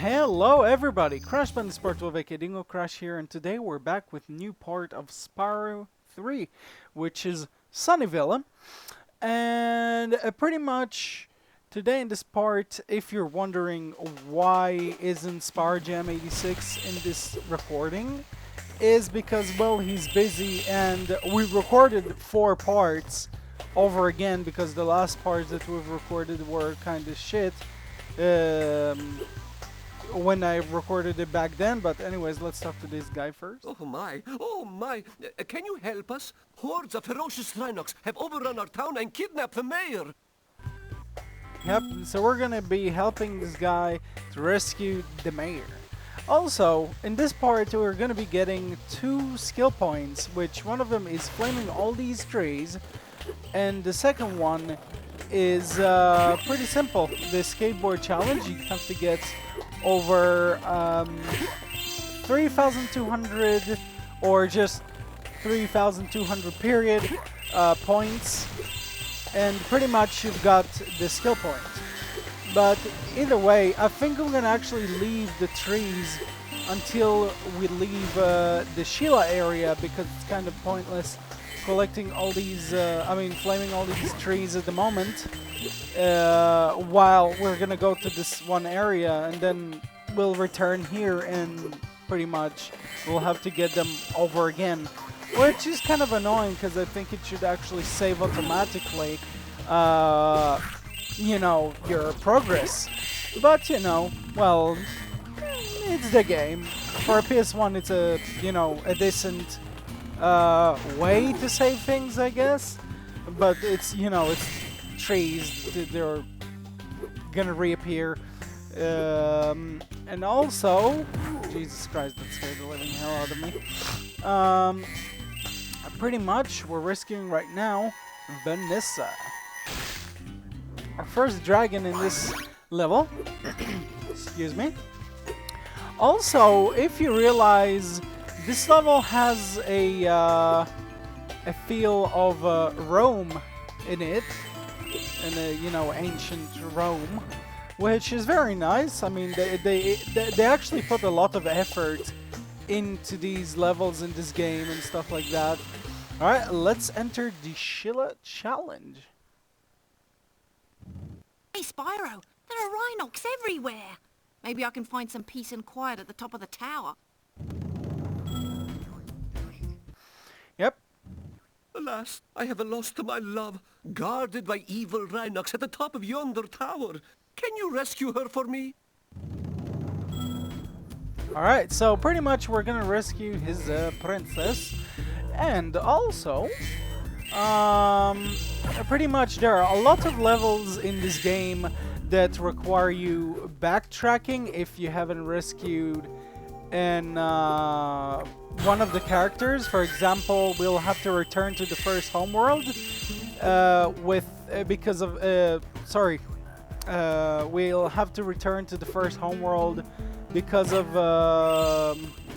Hello everybody, Crash Band Sport with aka DingoCrash here, and today we're back with new part of Spyro 3, which is Sunnyville. And pretty much today in this part, if you're wondering why isn't SpyroJam86 in this recording, is because, well, he's busy and we recorded 4 parts over again because the last parts that we've recorded were kind of shit. When I recorded it back then, but anyways, let's talk to this guy first. Oh my, oh my. Can you help us? Hordes of ferocious Rhinox have overrun our town and kidnapped the mayor. Yep, so we're gonna be helping this guy to rescue the mayor. Also, in this part, we're gonna be getting 2 skill points, which one of them is flaming all these trees, and the second one is pretty simple. The skateboard challenge, you have to get over 3,200 or just 3,200 period points, and pretty much you've got the skill point. But either way, I think I'm gonna actually leave the trees until we leave the Sheila area, because it's kind of pointless collecting all these, flaming all these trees at the moment, while we're gonna go to this one area, and then we'll return here and pretty much we'll have to get them over again, which is kind of annoying because I think it should actually save automatically, you know, your progress. But, you know, well, it's the game. For a PS1, it's a, you know, a decent way to save things, I guess. But it's, you know, it's trees, they're gonna reappear. And also, Jesus Christ, that scared the living hell out of me. Pretty much, we're rescuing right now Vanessa, our first dragon in this level. Excuse me. Also, if you realize, this level has a feel of Rome in it, and you know, ancient Rome, which is very nice. I mean, they actually put a lot of effort into these levels in this game and stuff like that. All right, let's enter the Sheila challenge. Hey Spyro, there are Rhinox everywhere. Maybe I can find some peace and quiet at the top of the tower. Yep. Alas, I have lost my love, guarded by evil Rhinox at the top of yonder tower. Can you rescue her for me? Alright, so pretty much we're gonna rescue his princess. And also, pretty much there are a lot of levels in this game that require you backtracking if you haven't rescued one of the characters. For example, we'll have to return to the first homeworld we'll have to return to the first homeworld because of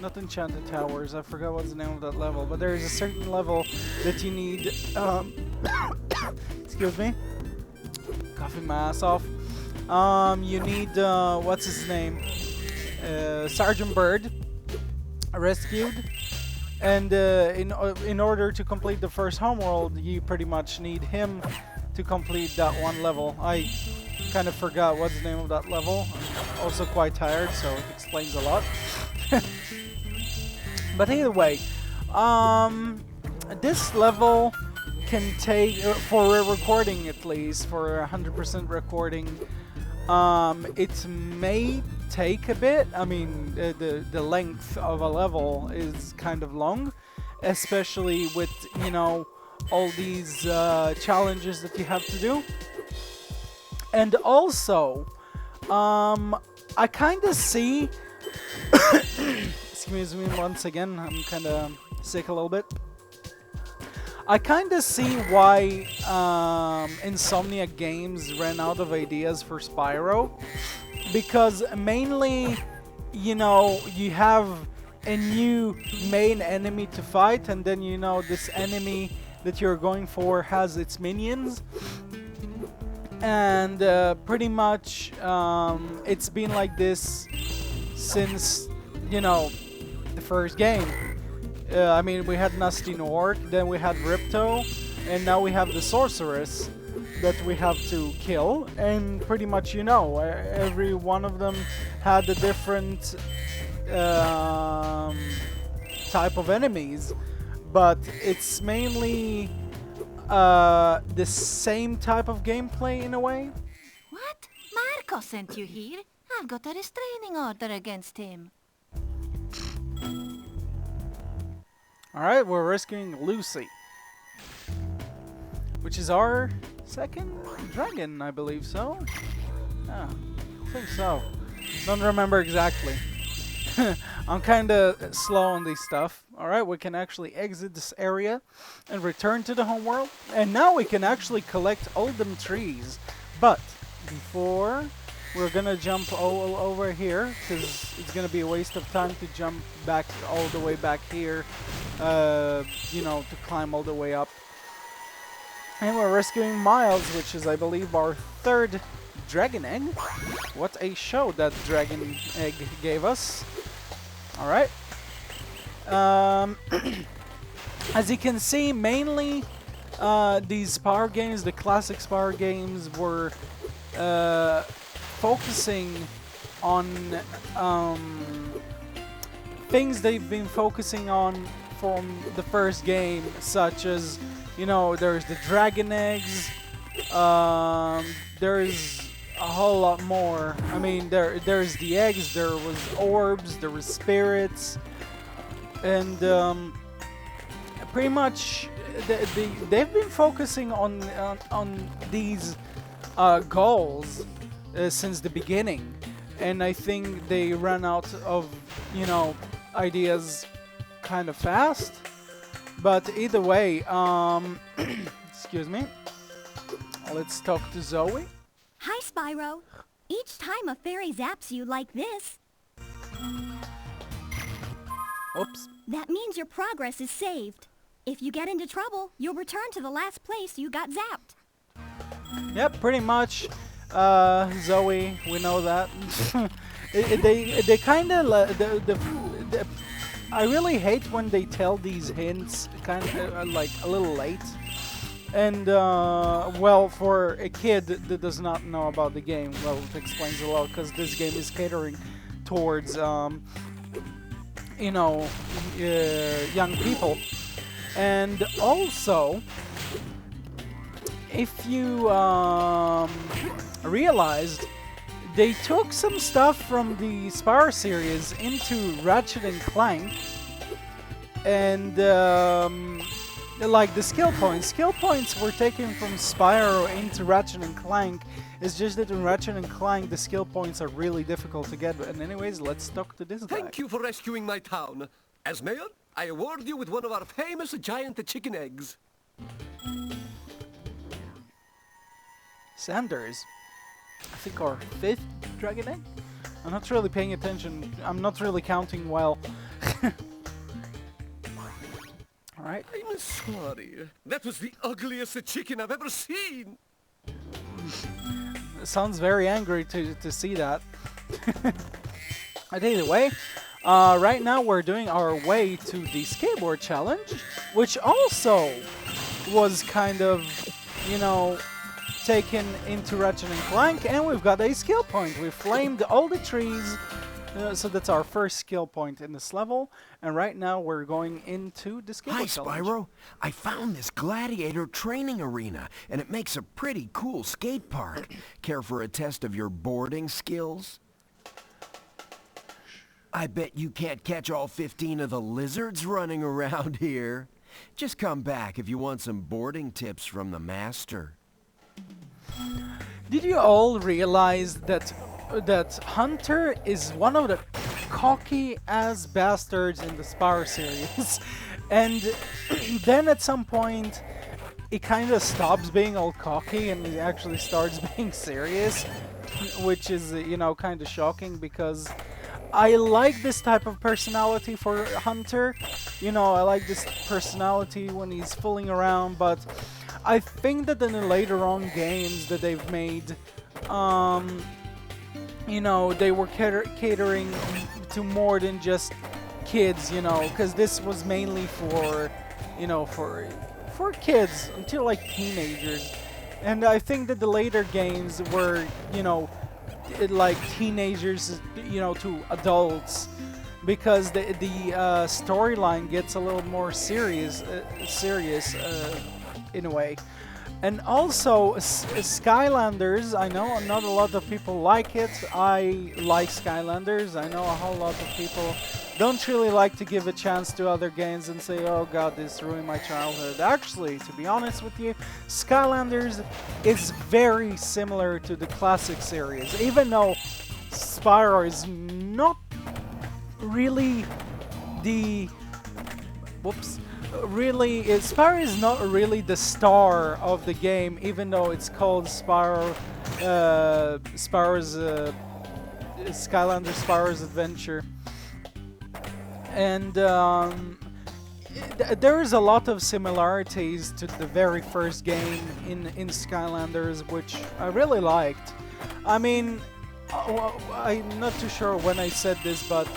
not Enchanted Towers. I forgot what's the name of that level, but there is a certain level that you need. Excuse me, coughing my ass off. You need what's his name? Sergeant Bird rescued, and in order to complete the first homeworld, you pretty much need him to complete that one level. I kind of forgot what's the name of that level. I'm also quite tired, so it explains a lot. But either way, this level can take, for a recording at least, for 100% recording, it may take a bit. I mean, the length of a level is kind of long, especially with, you know, all these challenges that you have to do. And also, I kind of see excuse me once again, I'm kind of sick a little bit. I kind of see why Insomnia Games ran out of ideas for Spyro, because mainly, you know, you have a new main enemy to fight, and then, you know, this enemy that you're going for has its minions, and pretty much it's been like this since, you know, the first game. I mean, we had Nasty Nork, then we had Ripto, and now we have the Sorceress that we have to kill. And pretty much, you know, every one of them had a different type of enemies, but it's mainly the same type of gameplay in a way. What? Marco sent you here? I've got a restraining order against him. Alright, we're rescuing Lucy, which is our second dragon, I believe so. Yeah, I think so. Don't remember exactly. I'm kinda slow on this stuff. Alright, we can actually exit this area and return to the homeworld. And now we can actually collect all them trees. But before, we're gonna jump all over here, because it's gonna be a waste of time to jump back all the way back here, you know, to climb all the way up. And we're rescuing Miles, which is, I believe, our third dragon egg. What a show that dragon egg gave us. Alright. As you can see, mainly these Spyro games, the classic Spyro games, were focusing on things they've been focusing on from the first game, such as, you know, there's the dragon eggs, there's a whole lot more. I mean, there's the eggs, there was orbs, there was spirits, and pretty much they've been focusing on these goals since the beginning, and I think they ran out of, you know, ideas kind of fast. But either way, excuse me, let's talk to Zoe. Hi, Spyro. Each time a fairy zaps you like this, Oops. that means your progress is saved. If you get into trouble, you'll return to the last place you got zapped. Yep, pretty much. Zoe, we know that. They kind of I really hate when they tell these hints kind of like a little late. And well, for a kid that does not know about the game, well, it explains a lot, because this game is catering towards you know, young people. And also, if you realized, they took some stuff from the Spyro series into Ratchet and Clank, and like the skill points. Skill points were taken from Spyro into Ratchet and Clank. It's just that in Ratchet and Clank, the skill points are really difficult to get. And anyways, let's talk to this guy. Thank you for rescuing my town. As mayor, I award you with one of our famous giant chicken eggs. Sanders, I think our 5th dragon egg? I'm not really paying attention. I'm not really counting well. Alright. I'm sorry. That was the ugliest chicken I've ever seen. Sounds very angry to see that. But either way, right now we're doing our way to the Skateboard challenge, which also was kind of, you know, taken into Ratchet and Clank, and we've got a skill point. We flamed all the trees, so that's our first skill point in this level. And right now we're going into the Skateboard Hi, challenge. Spyro. I found this gladiator training arena, and it makes a pretty cool skate park. Care for a test of your boarding skills? I bet you can't catch all 15 of the lizards running around here. Just come back if you want some boarding tips from the master. Did you all realize that Hunter is one of the cocky-ass bastards in the Spyro series? And then at some point, he kind of stops being all cocky and he actually starts being serious, which is, you know, kind of shocking, because I like this type of personality for Hunter. You know, I like this personality when he's fooling around, but I think that in the later on games that they've made, you know, they were catering to more than just kids, you know, because this was mainly for, you know, for kids until like teenagers. And I think that the later games were, you know, like teenagers, you know, to adults, because the storyline gets a little more serious in a way. And also Skylanders, I know not a lot of people like it. I like Skylanders. I know a whole lot of people don't really like to give a chance to other games and say, oh god, this ruined my childhood. Actually, to be honest with you, Skylanders is very similar to the classic series, even though Spyro is not really the... Spyro is not really the star of the game, even though it's called Spyro's Skylanders Spyro's Adventure. And there is a lot of similarities to the very first game in Skylanders, which I really liked. I mean, I'm not too sure when I said this, but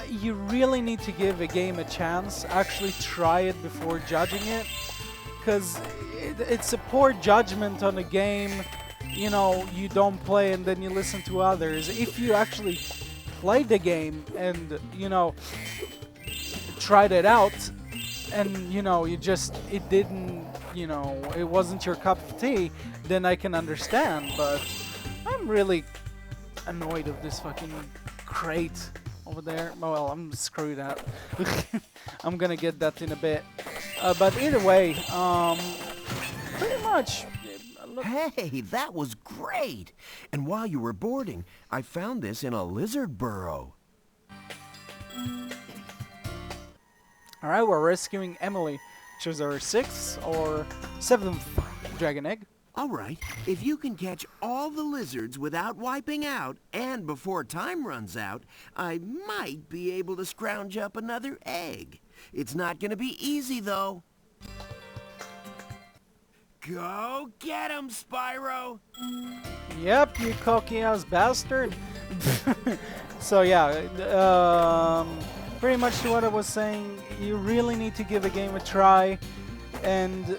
you really need to give a game a chance. Actually try it before judging it, because it's a poor judgment on a game, you know, you don't play and then you listen to others. If you actually played the game and, you know, tried it out and, you know, it didn't, you know, it wasn't your cup of tea, then I can understand. But I'm really annoyed of this fucking crate over there. Well, I'm screwed out. I'm gonna get that in a bit. But either way, pretty much. Hey, that was great! And while you were boarding, I found this in a lizard burrow. Alright, we're rescuing Emily. Choose our 6th or 7th dragon egg. Alright, if you can catch all the lizards without wiping out, and before time runs out, I might be able to scrounge up another egg. It's not gonna be easy, though. Go get 'em, Spyro! Yep, you cocky-ass bastard. So yeah, pretty much to what I was saying, you really need to give a game a try, and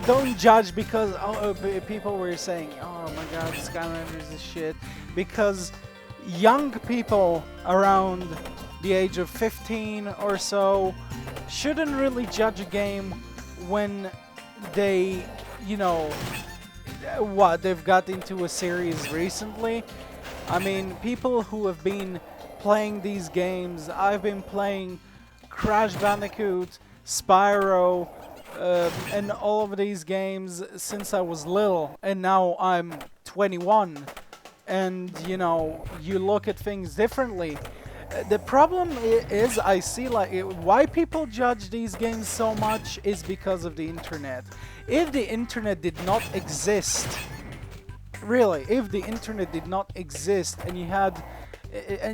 don't judge because people were saying, oh my god, Skylanders is shit, because young people around the age of 15 or so shouldn't really judge a game when they, you know, they've got into a series recently. I mean, people who have been playing these games, I've been playing Crash Bandicoot, Spyro, and all of these games since I was little, and now I'm 21, and you know, you look at things differently. The problem is, I see like why people judge these games so much is because of the internet. If the internet did not exist, really, if the internet did not exist, and you had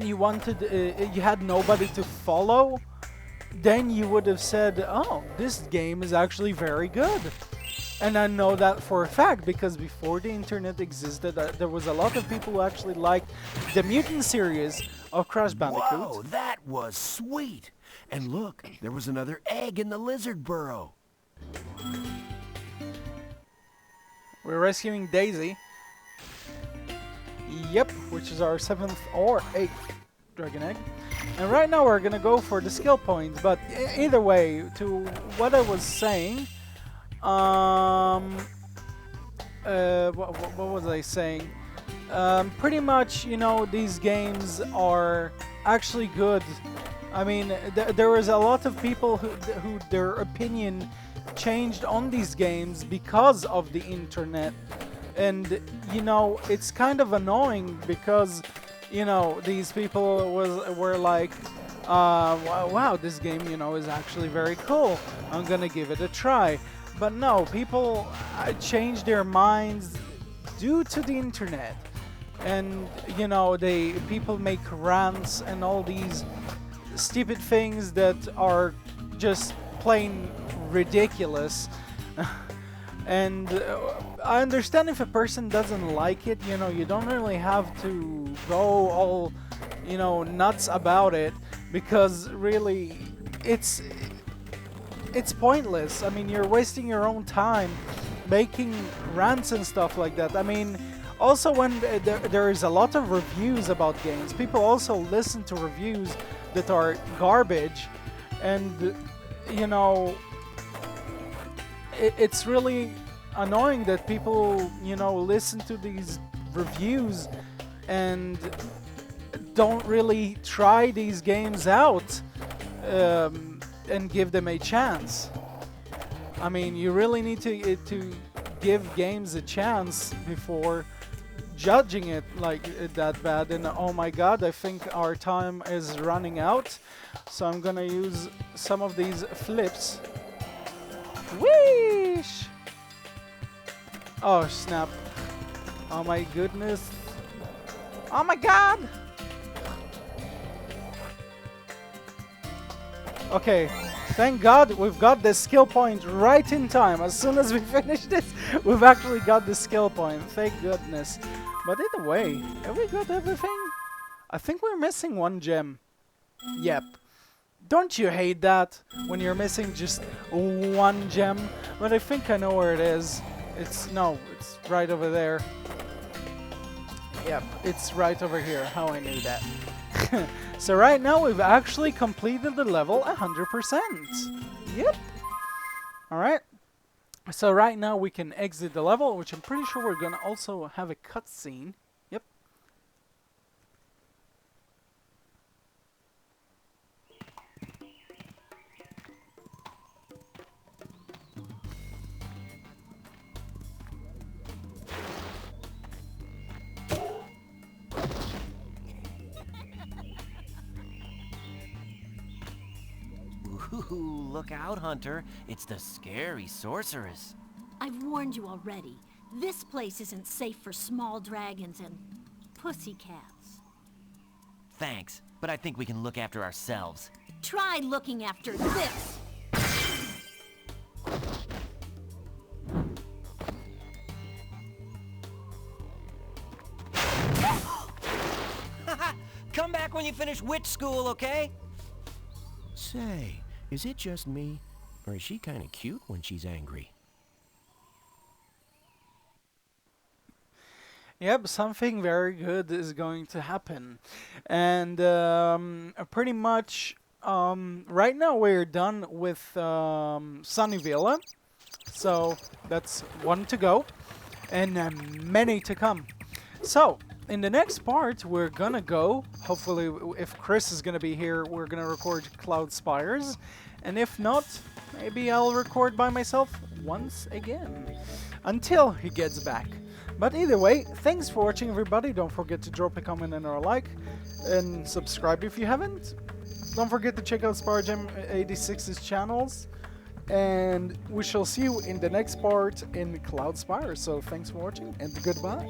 you had nobody to follow, then you would have said, oh, this game is actually very good. And I know that for a fact, because before the internet existed, there was a lot of people who actually liked the Mutant series of Crash Bandicoot. Whoa, that was sweet! And look, there was another egg in the lizard burrow. We're rescuing Daisy. Yep, which is our 7th or 8th dragon egg. And right now we're gonna go for the skill points, but either way, to what I was saying, what was I saying? Pretty much, you know, these games are actually good. I mean, there was a lot of people who their opinion changed on these games because of the internet. And, you know, it's kind of annoying because, you know, these people were like, wow, this game, you know, is actually very cool. I'm gonna give it a try. But no, people change their minds due to the internet. And, you know, people make rants and all these stupid things that are just plain ridiculous. And I understand if a person doesn't like it, you know, you don't really have to go all, you know, nuts about it, because really it's pointless. I mean, you're wasting your own time making rants and stuff like that. I mean, also when there is a lot of reviews about games, people also listen to reviews that are garbage, and you know, it's really annoying that people, you know, listen to these reviews and don't really try these games out and give them a chance. I mean, you really need to give games a chance before judging it like that bad. And oh my god, I think our time is running out, so I'm gonna use some of these flips. Whoosh! Oh snap. Oh my goodness. Oh my god! Okay, thank god we've got the skill point right in time. As soon as we finish this, we've actually got the skill point. Thank goodness. But either way, have we got everything? I think we're missing one gem. Yep. Don't you hate that? When you're missing just one gem? But I think I know where it is. It's right over there. Yep, it's right over here. How I knew that. So right now we've actually completed the level 100%. Yep. Alright. So right now we can exit the level, which I'm pretty sure we're gonna also have a cutscene. Yep. Ooh, look out, Hunter. It's the scary sorceress. I've warned you already. This place isn't safe for small dragons and pussycats. Thanks, but I think we can look after ourselves. Try looking after this! Come back when you finish witch school, okay? Say, is it just me? Or is she kind of cute when she's angry? Yep, something very good is going to happen. And pretty much right now we're done with Sunny Villa. So that's one to go. And many to come. So, in the next part, we're gonna go, hopefully, if Chris is gonna be here, we're gonna record Cloud Spires. And if not, maybe I'll record by myself once again. Until he gets back. But either way, thanks for watching, everybody. Don't forget to drop a comment and or a like. And subscribe if you haven't. Don't forget to check out SpyroJam86's channels. And we shall see you in the next part in Cloud Spire. So thanks for watching, and goodbye.